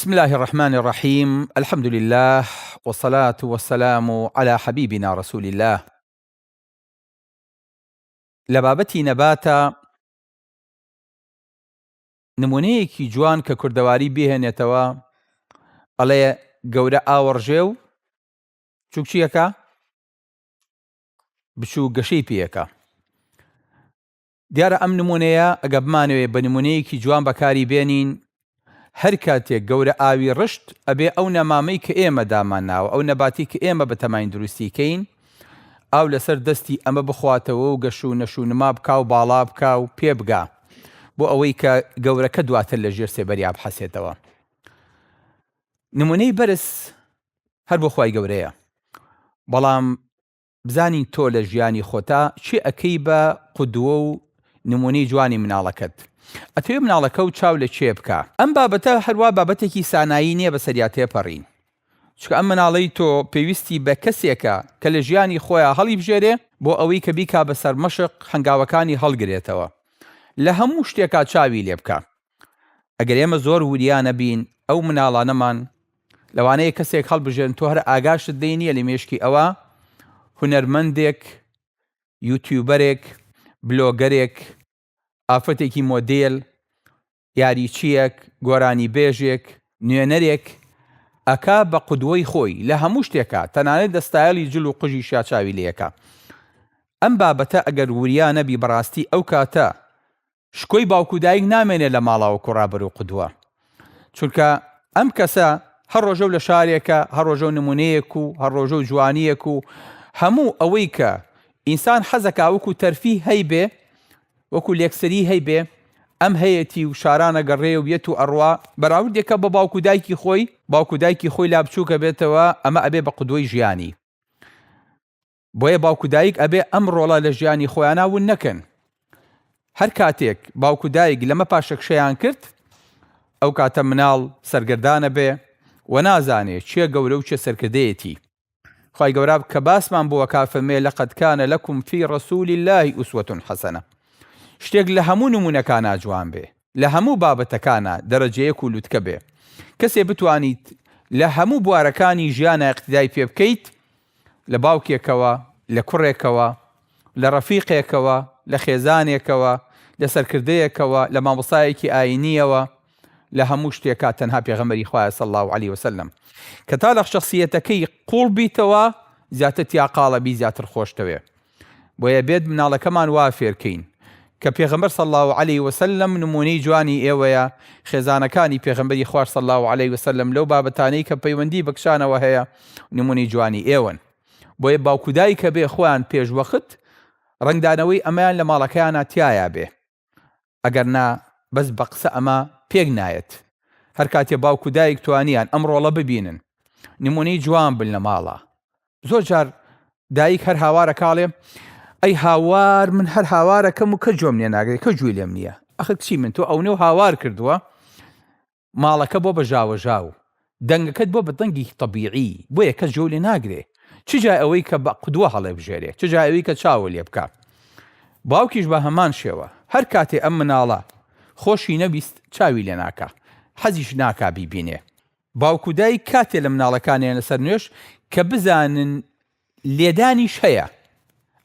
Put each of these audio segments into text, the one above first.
بسم الله الرحمن الرحيم. الحمد لله والصلاة والسلام على حبيبنا رسول الله. لبابتي نباتا نمونەیەکی جوان کە کوردەواری بێهێنێتەوە ئەڵێ گەورە ئاوەڕژێ و چووکچیەکە بچوو گەشەی پێیەکە. دیارە ئەم نمونەیە ئەگە بمانەوێ بە نمونەیەکی جوان بەکاری بێنین، هەر کاتێک گەورە ئاوی ڕشت ئەبێ ئەو نەمامەی کە ئێمە دامان ناوە، ئەو نەباتی کە ئێمە بە تەماین دروستیکەین، ئاو لەسەر دەستی ئەمە بخواتەوە و گەش و نەشونما بکا و باڵا بکا و پێ بگا بۆ ئەوەی کە گەورەکە دواتر لە ژێر سێبەریا بحەسێتەوە. نمونەی بەرز هەر بۆ خوای گەورەیە، بەڵام بزانین تۆ لە ژیانی خۆتا چی ئەکەی بە قودوە و نمونەی جوانی مناڵەکەت. ئەتەوێ مناڵەکە و چاو لە چێ بکە. ئەم بابەتە هەروە بابەتێکی سانایی نییە بە سەریا تێپەڕین، چکە ئەم مناڵەی تۆ پێویستی بە کەسێکە کە لە ژیانی خۆیان هەڵی بژێرێ بۆ ئەوەی کە بیکا بەسەر مەشق هەنگاوەکانی هەڵگرێتەوە، لە هەموو شتێکا چاوی لێ بکە. ئەگەر ئێمە زۆر وریانە بین ئەو مناڵانەمان لەوانەیە کەسێک هەڵبژێن تۆ هەر ئاگاشت دەینیە لە مێشکی ئەوە هونەرمەندێک، یوتیوبەرێک، بلۆگەرێک، ئافرەتێکی مۆدێل، یاریچیەک، گۆرانی بێژێک، نوێنەرێک ئەکا بە قودوەی خۆی لە هەموو شتێکە، تەنانەت دەستایەڵی جل و قژی شاچاوی لێەکە. ئەم بابەتە ئەگەر وریا نەبی بەڕاستی ئەو کاتە شکۆی باوکو دایک نامێنێت لە ماڵاوە کوڕابەر و قودوە، چونکە ئەم کەسە هەر ڕۆژە و لە شارێکە، هەر ڕۆژە و نمونەیەک و هەر ڕۆژە و جوانیەک و هەموو ئەوەی کە ئینسان حەزەکا وەکو تەرفی هەیبێ، وەکو لێکسەری هەیبێ، ئەم هەیەتی و شارانە گەڕێ و بێت و ئەڕوا بەراوردێکە بە باوکو دایکی خۆی، باوکو دایکی خۆی لا بچووکە بێتەوە، ئەمە ئەبێ بە قودوەی ژیانی. بۆیە باوکو دایک ئەبێ ئەم ڕۆڵە لە ژیانی خۆیانە ون نەکەن. هەر کاتێک باوکو دایک لەمە پاشەکشەیان کرد، ئەو کاتە مناڵ سەرگەردانە بێ و نازانێ چێ گەورە و چێ سەرکردەیەتی. خوای گەورە کە باسمان بووە کافەرمێ لەقەد کانە لەکم فی ڕەسوولی اللهی ئوسوەتون حەسەنە. شتێک لە هەموو نمونونەکانە جوان بێ، لە هەموو بابەتەکانە دەرەجەیەک و لوتکە بێ، کەسێ بتوانیت لە هەموو بوارەکانی ژیانە اقتیدای پێ بکەیت، لە باوکێکەوە، لە کوڕێکەوە، لە ڕەفیقێکەوە، لە خێزانێکەوە، لە سەرکردەیەکەوە، لە مامۆستایەکی ئاینیەوە، لە هەموو شتێکە تەنها پێغەمبەری خوایە صلی الله علیه وسلم کە تا لە شخصیەتەکەی قوڵ بیتەوە زیاتر تیا قاڵە بی زیاتر خۆشتەوێ. بۆیە بێت مناڵەکەمان وا فێرکەین کە پێغەمبەر صلی الله علیه وسلم نمونەی جوانی ئێوەیە، خێزانەکانی پێغەمبەری خوا صلی الله علیه وسلم لەو بابەتانەی کە پەیوەندی بەکشانەوە هەیە نمونەی جوانی ئێوەن. بۆیە باوکو دایکە بێ خۆیان پێشوەخت ڕنگدانەوەی ئەمەیان لە ماڵەکەیانە تایە بێ، ئەگەر نا بەس بە قسە ئەمە پێک نایەت. هەر کاتێ باوکو دایک توانیان ئەم ڕۆڵە ببینن، نمونەی جوان بن لە ماڵە. زۆر جار دایک هەر هاوارە کاڵێ ئەی هاوار من هەر هاوارەکەم و کە جۆم لێ ناگرێت، کە جووی لێم نییە. ئەخ کچی من تۆ ئەوەنێ و هاوار کردووە، ماڵەکە بۆ بە ژاوەژاو، دەنگەکەت بۆ بە دەنگی تەبیعی، بۆیە کەس جۆ لێ ناگرێ. چ جای ئەوەی کە بە قودوە هەڵێ بژێرێ، چ جای ئەوەی کە چاوە لێ بکە. باوکیش بە هەمان شێوە هەر کاتێ ئەم مناڵە خۆشی نەبیست چاوی لێ ناکە، حەزیش ناکا بیبینێ. باوکو دایک کاتێ لە مناڵەکانیان لەسەر نوێش کە بزانن لێدانیش هەیە.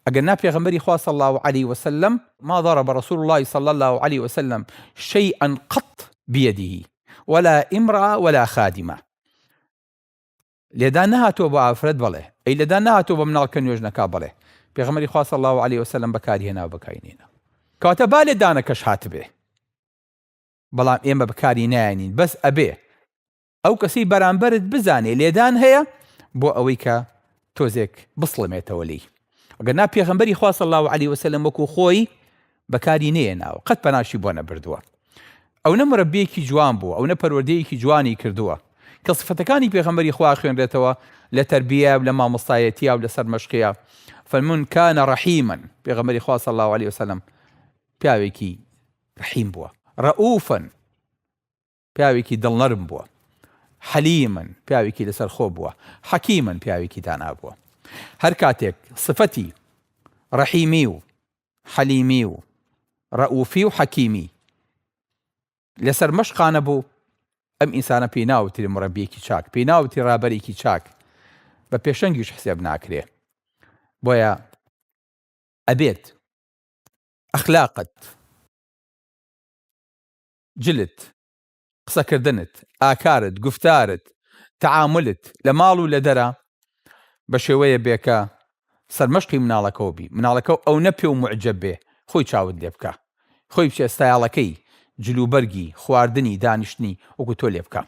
ئەگەر نا پێغەمبەری خوا صلی الله علیه وسلم ما ضرب رسول الله صلی الله علیه وسلم شيئا قط بيده ولا امرأة ولا خادمة. لێدان نەهاتۆ بۆ ئافرەت بڵێ، ئەی لێدان نەهاتۆ بە مناڵ کە نوێژ نەکا بڵێ. پێغەمبەری خوا صلی الله علیه وسلم بەکاری هێنا و بەکارهێنا. کەواتە با لێدانەکەش هاتبێ، بەڵام ئێمە بەکاری نایەنین، بەس ئەبێ ئەو کەسی بەرامبەرت بزانێ لێدان هەیە بۆ ئەوەی کە تۆزێک بسڵمێتەوە لی. ئەگەر نا پێغەمبەری خوا صلی الله علیه وسلم وەکو خۆی بەکاری نێناوە، قەت پەناشی بۆ نەبردووە. ئەو نە مورەبیەکی جوان بووە، ئەو نە پەروەردەیەکی جوانی کردووە کە سفەتەکانی پێغەمبەری خوا خوێنرێتەوە لە تەربیە و لە مامۆستایەتیە و لەسەر مەشقیە. فەرمون کان ڕەحیما، پێغەمبەری خوا صلی الله علیه وسلم پیاوێکی ڕەحیم بووە، ڕەئوفن پیاوێکی دڵنەرم بووە، حەلیمن پیاوێکی لەسەر خۆ بووە، حەکیمن پیاوێکی دانا بووە. هەر کاتێک صفەتی ڕەحیمی و حەلیمی و ڕەئوفی و حەکیمی لەسەر مەشقانە بوو، ئەم ئینسانە پێی ناوتری مڕەبیەکی چاک، پێی ناوتی ڕابەرێکی چاک، بە پێشەنگیش حسێب ناکرێ. بۆیە ئەبێت ئەخلاقت، جلت، قسەکردنت، ئاکارت، گفتارت، تەعاملت لە ماڵ و لە دەرە بە شێوەیە بێکە سەرمەشقی مناڵەکەەوە بی. مناڵەکە ئەو نەپێ و معجەب بێ، خۆی چاوت لێ بکە، خۆی بچێ ستایاڵەکەی جلوبەرگی خواردنی دانیشتنی وەکو تۆ لێ بکە.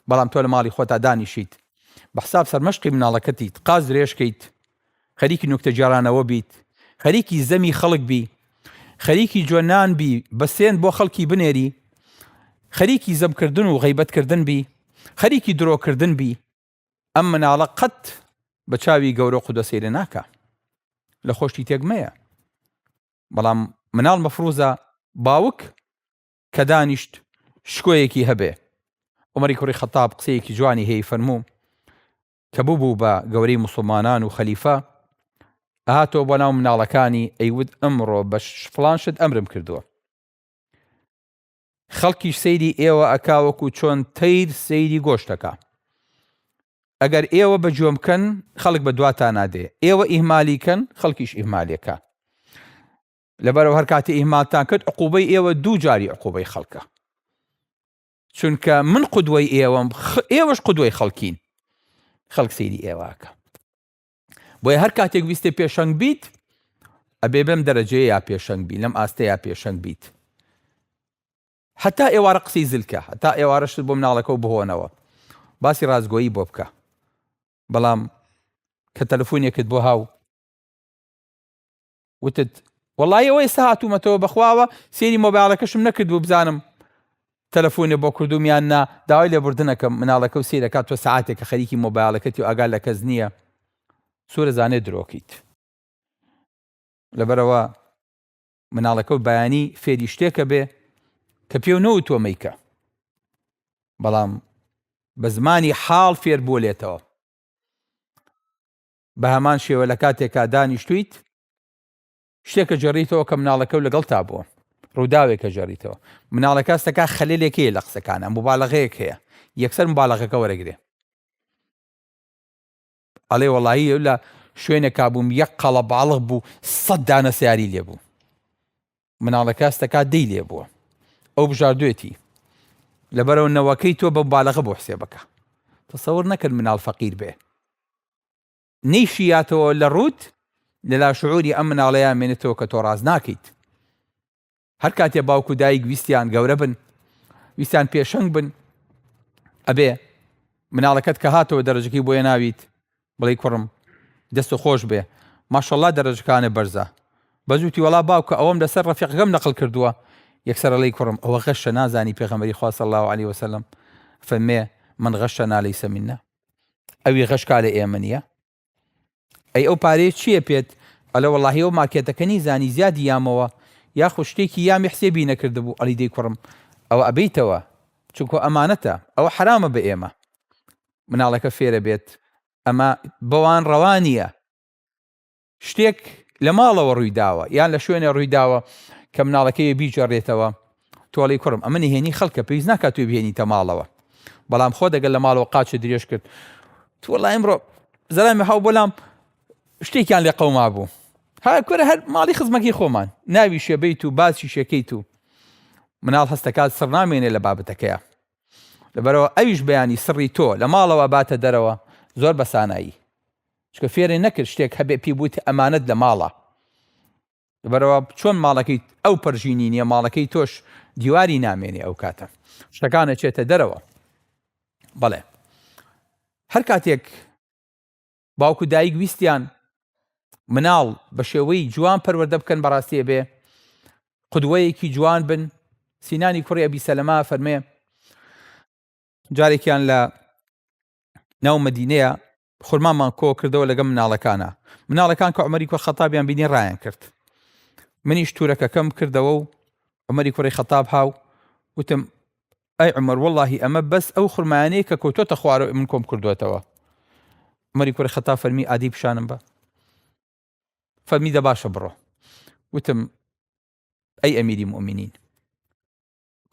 بەڵام تۆ لە ماڵی خۆتا دانیشیت بە حساب سەرمەشقی مناڵەکەتیت، قاز درێژکەیت، خەریکی نوکتە جێرانەوە بیت، خەریکی زەمی خەڵک بی، خەریکی جوێنان بی بە سێن بۆ خەڵکی بنێری، خەریکی زەمکردن و غەیبەتکردن بی، خەریکی درۆکردن بی، ئەم مناڵە قەت بە چاوی گەورە و قودە سەیرە ناکە، لە خۆشتی تێگمەیە. بەڵام مناڵ مەفروزە باوک کە دانیشت شکۆیەکی هەبێ. عومەری کوڕی خەتاب قسەیەکی جوانی هەیە، فەرموو کە بوو بە گەورەی موسڵمانان و خەلیفە، ئاهاتەوە بۆ ناو مناڵەکانی ئەیود ئەمڕۆ بە فڵان شت ئەمرم کردووە، خەڵکیش سەیری ئێوە ئەکاوەکو چۆن تەیر سەیری گۆشتەکە. ئەگەر ئێوە بەگوێ بکەن خەڵک بە دواتان نادێ، ئێوە ئیهمالیکەن خەڵکیش ئیهمالێکە. لەبەرەوە هەر کاتێ ئیهمالتان کرد عقوبەی ئێوە دوو جاری عقوبەی خەڵکە، چونکە من قودوەی ئێوەم، ئێوەش قودوەی خەڵکین، خەڵک سەیری ئێوەکە. بۆیە هەر کاتێک ویستێ پێشەنگ بیت ئەبێ بەم دەرەجەیە یا پێشەنگ بی، لەم ئاستەیە پێشەنگ بیت. هەتا ئێوارە قسەی زلکە، هەتا ئێوارەشت بۆ مناڵەکە و بهۆنەوە، باسی ڕازگۆیی بۆ بکە. بەڵام کە تەلەفۆنێکت بۆ هاو وتت وەڵای ئەوە ئێستا هاتوومەتەوە بەخواوە سێری مۆبایڵەکەشم نەکرد بوو بزانم تەلەفۆنێ بۆ کردومیان نا، داوای لێبوردنەکە مناڵەکە و سیرەکات تۆ سەعاتێکە خەریکی مۆبایڵەکەتی و ئاگال لە کەس نییە، سوورە زانێت درۆکیت. لەبەرەوە مناڵەکە و بەیانی فێری شتێکە بێ کە پێو نەوتووە مەیکە، بەڵام بە زمانی حاڵ فێر بۆ لێتەوە. بە هەمان شێوە لە کاتێکا دانیشتویت شتێکە جێڕیتەوە کە مناڵەکە و لەگەڵ تا بووە، ڕووداوێکە جێڕیتەوە، مناڵەکە ستەکە خەلێلێک هەیە لە قسەکانە، مبالەغەیەک هەیە، یەکسەر مبالەغەکە وەرەگرێ، ئەڵێ وەڵایی لە شوێنێکا بووم یەک قەڵە باڵغ بوو 100 دانە سیاری لێ بوو، مناڵەکە ستەکە دەی لێ بووە، ئەو بژاردوێتی لەبەرەوە نەوەکەی تۆ بە مبالەغە بۆ حسێبەکە. تەسەوڕ نەکرد مناڵ فەقیر بێ، نەیشیاتەوە لە ڕوت لەلا شعوری ئەم مناڵەیە مێنێتەوە کە تۆ ڕاز ناکەیت. هەر کاتێ باوکو دایک ویستیان گەورە بن، ویستیان پێشەنگ بن، ئەبێ مناڵەکەت کە هاتەوە دەرەجەکەی بۆیە ناویت بڵێ کوڕم دەست و خۆش بێ، ماشەڵڵا دەرەجەکانە بەرزە، بەزووتی وەڵا باوکە ئەوەم لەسەر ڕەفیقەکەم نەقڵ کردووە، یەکسەر ئەڵێی کوڕم ئەوە غەشە، نازانی پێغەمبەری خوا صلی الله علیه وسلم فەرمێ من غەشەنا لەیسە منا، ئەوی غەشکا لە ئێمە نییە. ئەی ئەو پارەیە چییە پێت؟ ئەلە وەڵاهی ئەو ماکێتەکەنی زانی زیادی یامەوە یاخو شتێکی یامی حسێبی نەکردبوو. ئەڵی دەی کوڕم ئەوە ئەبەیتەوە چونکە ئەمانەتە، ئەوە حرامە بە ئێمە. مناڵەکە فێرە بێت ئەمە بەوان ڕەوانیە، شتێک لە ماڵەوە ڕووی داوە یان لە شوێنە ڕووی داوە کە مناڵەکەی بیجەڕێتەوە، تۆڵی کوڕم ئەمە نهێنی خەڵکە پێویست ناکات توی بهێنیتە ماڵەوە، بەڵام خۆ دەگەل لە ماڵەوە قاچە درێژ کرد، تو وەڵای ئەمڕۆ زەلامی هاو بەڵام شتێکیان لێ قەوما بوو، هەر ماڵی خزمەکەی خۆمان ناوی شێبەیت و باسی شێکەیت و مناڵ هەستەکات سڕ نامێنێ لە بابەتەکەیە. لەبەرەوە ئەویش بەیانی سڕی تۆ لە ماڵەوە باتە دەرەوە زۆر بەسانایی، چکە فێرێ نەکرد شتێک هەبێ پێی بوویت ئەمانەت لە ماڵە. لەبەرەوە چۆن ماڵەکەی ئەو پەرژینی نییە، ماڵەکەی تۆش دیواری نامێنێ ئەو کاتە شتەکانە چێتە دەرەوە. بەڵێ هەر کاتێک باوکو دایک ویستیان مناڵ بە شێوەی جوان پەروەردە بکەن، بەڕاستیە بێ قودوەیەکی جوان بن. سینانی کوڕی ئەبی سەلەما فەرمێ جارێکیان لە ناو مەدینەیە خورمامان کۆ کردەوە لەگەڵ مناڵەکان کە عومەری کوڕی خەتابیان بینی ڕایان کرد، منیش تورەکەکەم کردەوە و عومەری کوڕی خەتاب هاو وتم ئەی عومەر وەڵڵاهی ئەمە بەس ئەو خورمایانەیە کە کەوتۆتە خوارەوە من کۆم کردوێتەوە. عومەری کوڕی خەتاب فەرمی ئادی پیشانم بە، فەرمی دە باشە بڕۆ. وتم ئەی ئەمیری مومینین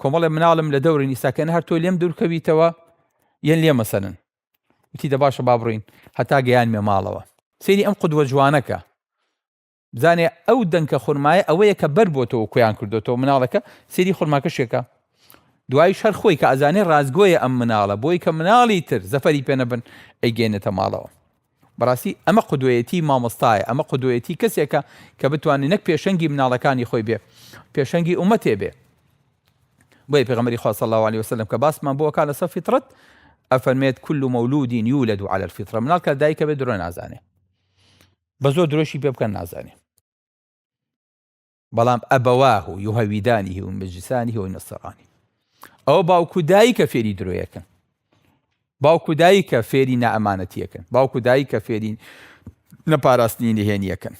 کۆمەڵێ مناڵم لە دەوری نیساکەن هەر تۆ لێم دوورکەویتەوە یەن لێ مەسەنن وتی دە باشە با بڕین هەتا گەیانمێ ماڵەوە. سەیری ئەم قودوە جوانەکە بزانێ ئەو دەنکە خورمایە ئەوەیە کە بەر بۆ تۆ کۆیان کردوتەوە مناڵەکە سەیری خورماکەشێکە دوای شەر خۆی کە ئەزانێ ڕازگۆیە ئەم مناڵە بۆی کە مناڵی تر زەفەری پێ نەبن ئەیگەێنێتە ماڵەوە. بەڕاستی ئەمە قودوەیەتی مامۆستایە، ئەمە قودوەیەتی کەسێکە کە بتوانێت نەک پێشەنگی مناڵەکانی خۆی بێ پێشەنگی ئومەتێ بێ. بۆیە پێغەمبەری خوا صلی الله علیه وسلم کە باسمان بۆ کە لەسەر فیترەت ئەفەرمێت كل مولود يولد على الفطرة مناڵ کە دایکە بێ درۆ نازانێ بە زۆر درۆشی پێ بکەن نازانێ بەڵام ئەبەواه یوهەویدانیه ویمەجیسانیه وینەسەرانیه ئەوە باوکو دایکە فێری درۆیەکەن باوکو دایکە فێری نائەمانەتیەکەن باوکو دایکە فێری نەپاراستنی نهێنیەکەن.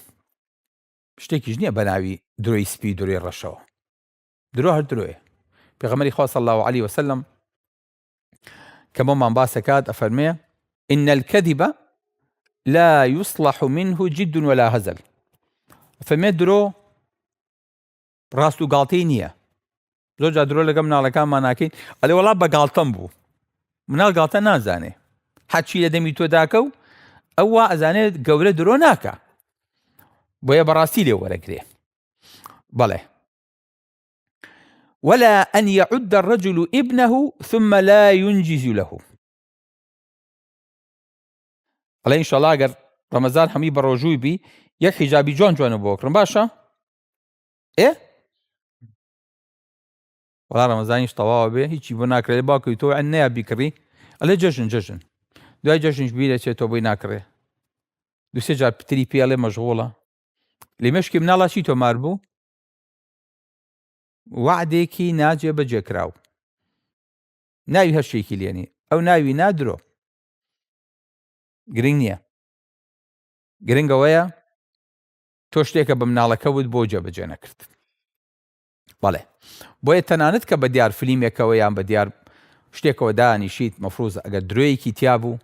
شتێکیش نییە بە ناوی درۆی سپی درۆی ڕەشەوە درۆ هەر درۆیە. پێغەمبەری خوا صلی الله علیه وسلم کە بۆمان باسەکات ئەفەرمێ إن الكذب لا يصلح منه جد ولا هزل. ئەفەرمێ درۆ ڕاست و گاڵتەی نییە. زۆر جار درۆ لەگەڵ مناڵەکانمان ناکەین ئەڵێ وەڵا بە گاڵتەم بوو مناڵ گاڵتە نازانێ حەچی لە دەمی تۆ داکە و ئەوە ئەزانێت گەورە درۆ ناکە بۆیە بەڕاستی لێ وەرەگرێ. بەڵێ ولا أن يعد الرجل ابنه ثم لا ينجز له. الله إن شاء الله أجر رمضان حمي بروجوي بي يك حجابي جوان جوان بوكرم باشا إيه ولا رمضان يشطوا به هيك بناكر اللي باكو يتوع عنا بيكري الله جشن دوای جشنش بیره چه تو بی نکره دو سه جار پتری پیاله مشغوله لیمش که مناڵە چی تۆ مار بوو وعدێکی ناجێ بەجێ کراو ناوی هەر شتێکی لێنی ئەو ناوی نادرۆ گرنگ نییە گرنگەوەیە تۆ شتێکە بە مناڵەکەوت بۆ جێبەجێ نەکرد. بەڵێ بۆیە تەنانەت کە بە دیار فلیمێکەوە یان بە دیار شتێکەوە دانیشیت مەفروزە ئەگەر درۆیەکی تیا بوو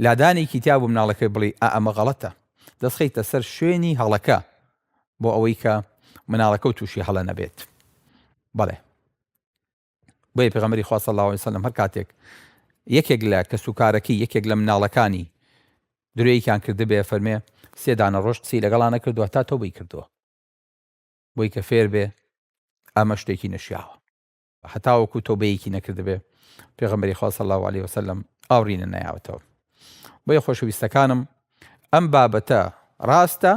لادانێکی تیا بوو مناڵەکەی بڵێ ئەمە غەڵەتە دەستخەیتە سەر شوێنی هەڵەکە بۆ ئەوەی کە مناڵەکە و تووشی هەڵە نەبێت. بەڵێ بۆیە پێغەمبەری خوا صلی الله علیه وسلم هەر کاتێک یەکێک لە کەسوکارەکەی یەکێک لە مناڵەکانی درۆیەکیان کردبێ فەرمێ سێ دانە ڕۆژ قسەی لەگەڵان نەکردووە تا تۆبەی کردووە بۆی کە فێر بێ ئەمە شتێکی نەشیاوە هەتا وەکو تۆبەیەکی نەکردبێ پێغەمبەری خوا صلی الله علیه وسلم ئاورینە نایاوەتەوە. بۆیە خۆشەویستەکانم ئەم بابەتە ڕاستە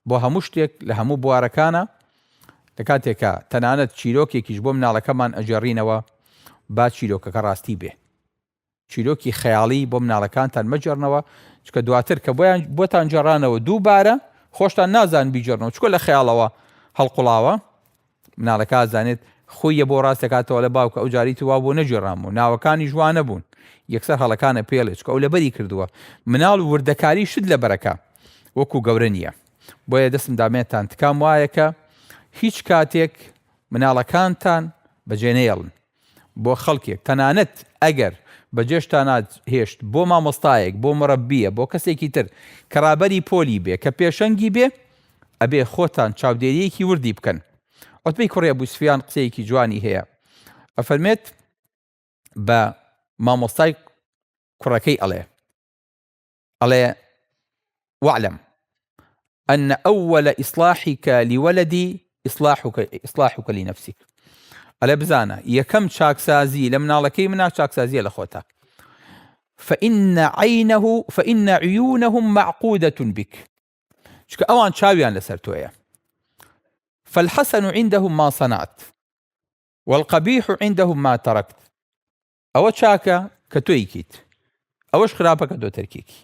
بۆ هەموو شتێک لە هەموو بوارەکانە لە کاتێکە تەنانەت چیرۆکێکیش بۆ مناڵەکەمان ئەجێڕینەوە با چیرۆکەکە ڕاستی بێ چیرۆکی خەیاڵی بۆ مناڵەکانتان مەجێڕنەوە چکە دواتر کە بۆتان جێڕانەوە دووبارە خۆشتان نازان بیجێڕنەوە چکۆ لە خەیاڵەوە هەڵقوڵاوە مناڵەکە ئازانێت خۆیە بۆ ڕاستەکاتەوە لە باوکە ئەو جاری تو وا بۆ نەجێڕام و ناوەکانی جوانە بوون یەکسەر هەڵەکانە پێڵێ چکە ئەو لەبەری کردووە مناڵ وردەکاری شت لە بەرەکە وەکو گەورە نییە. بۆیە دەستم دامێتان تکام وایە کە هیچ کاتێک مناڵەکانتان بەجێ نەهێڵن بۆ خەڵکێک تەنانەت ئەگەر بەجێشتان هێشت بۆ مامۆستایەک بۆ مەڕەبیە بۆ کەسێکی تر کەڕابەری پۆلی بێ کە پێشەنگی بێ ئەبێ خۆتان چاودێریەکی وردی بکەن. ئۆتبەی کوڕی ئەبوو سوفیان قسەیەکی جوانی هەیە ئەفەرمێت بە مامۆستای کوڕەکەی ئەڵێ واعلم أن أول إصلاحك لولدي إصلاحك لنفسك. ئەلێ بزانە یەکەم چاکسازی لە مناڵەکەی منە چاکسازیە لە خۆتە. فإن عيونهم معقودة بك. چکە ئەوان چاویان لەسەر تۆیە. فالحسن عندهم ما صنعت والقبيح عندهم ما تركت. ئەوە چاکە کە تۆی کیت ئەوەش خراپە کە تۆ تەرکێکی.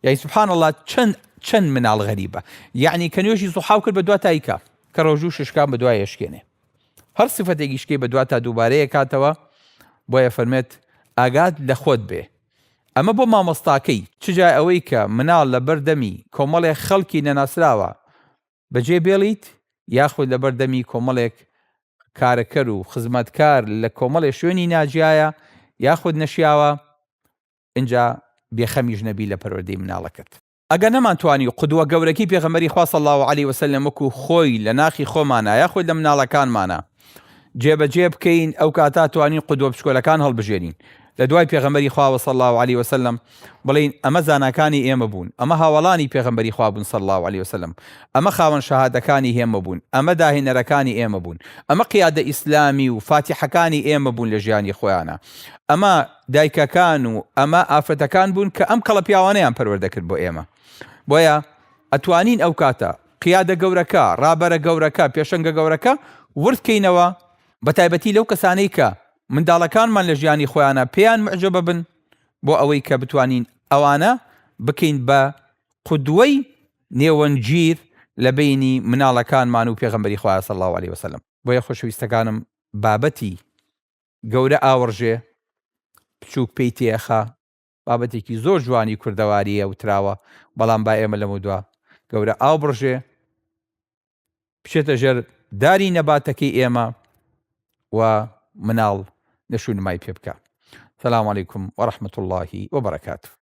یعنی سبحان الله چەند مناڵ غەریبە یعنی کە نوێژی سوحاو کرد بە دوا تایکە کە ڕۆژوو ششکان بە دوای یشکێنێ هەر سفەتێکی شکێ بە دوا تا دووبارەیە کاتەوە. بۆیە فەرمێت ئاگات لە خۆت بێ. ئەمە بۆ مامۆستاکەی چجای ئەوەی کە مناڵ لە بەردەمی کۆمەڵێک خەڵکی نەناسراوە بەجێ بێڵیت یاخود لە بەردەمی کۆمەڵێک کارەکەر و خزمەتکار لە کۆمەڵێ شوێنی ناجیایە یاخود نەشیاوە اینجا بێخەمیش نەبی لە پەروەردەی مناڵەکەت. ئەگەر نەمانتوانی قودوە گەورەکەی پێغەمبەری خوا صلی الله علیه وسلم وەکو خۆی لە ناخی خۆمانە یاخود لە مناڵەکانمانە جێبەجێ بکەین ئەو کاتا توانین قودوە پشکۆلەکان هەڵبژێنین لە دوای پێغەمبەری خوا صلی الله عليه وسلم بڵین ئەمە زاناکانی ئێمە بوون، ئەمە هاوڵانی پێغەمبەری خوا بوون صلی الله عليه وسلم، ئەمە خاوەن شەهادەکانی ئێمە بوون، ئەمە داهێنەرەکانی ئێمە بوون، ئەمە قیادە ئیسلامی و فاتحەکانی ئێمە بوون لە ژیانی خۆیانە، ئەمە دایکەکان و ئەمە ئافرەتەکان بوون کە ئەم کەڵە پیاوانەیان پەروەردەکرد بۆ ئێمە. بۆیە ئەتوانین ئەو کاتە قیادە گەورەکە، ڕابەرە گەورەکە، پێشەنگە گەورەکە وردکەینەوە بە تایبەتی لەو کەسانەی کە منداڵەکانمان لە ژیانی خۆیانە پێیان معجبە بن بۆ ئەوەی کە بتوانین ئەوانە بکەین بە قودوەی نێوەنگیر لە بینی مناڵەکانمان و پێغەمبەری خوا صلی الله عليه وسلم. بۆیە خۆشەویستەکانم بابەتی گەورە ئاوەڕژێ بچووک پێی تێخە، بابەتێکی زۆر جوانی کوردەواریە وتراوە، بەڵام با ئێمە لەمە دووە گەورە ئاو بڕژێ بچێتە ژێر داری نەباتەکەی ئێمە و مناڵ نەشونمای پێ بکە. سلام علیکم ورحمة الله وبركاته.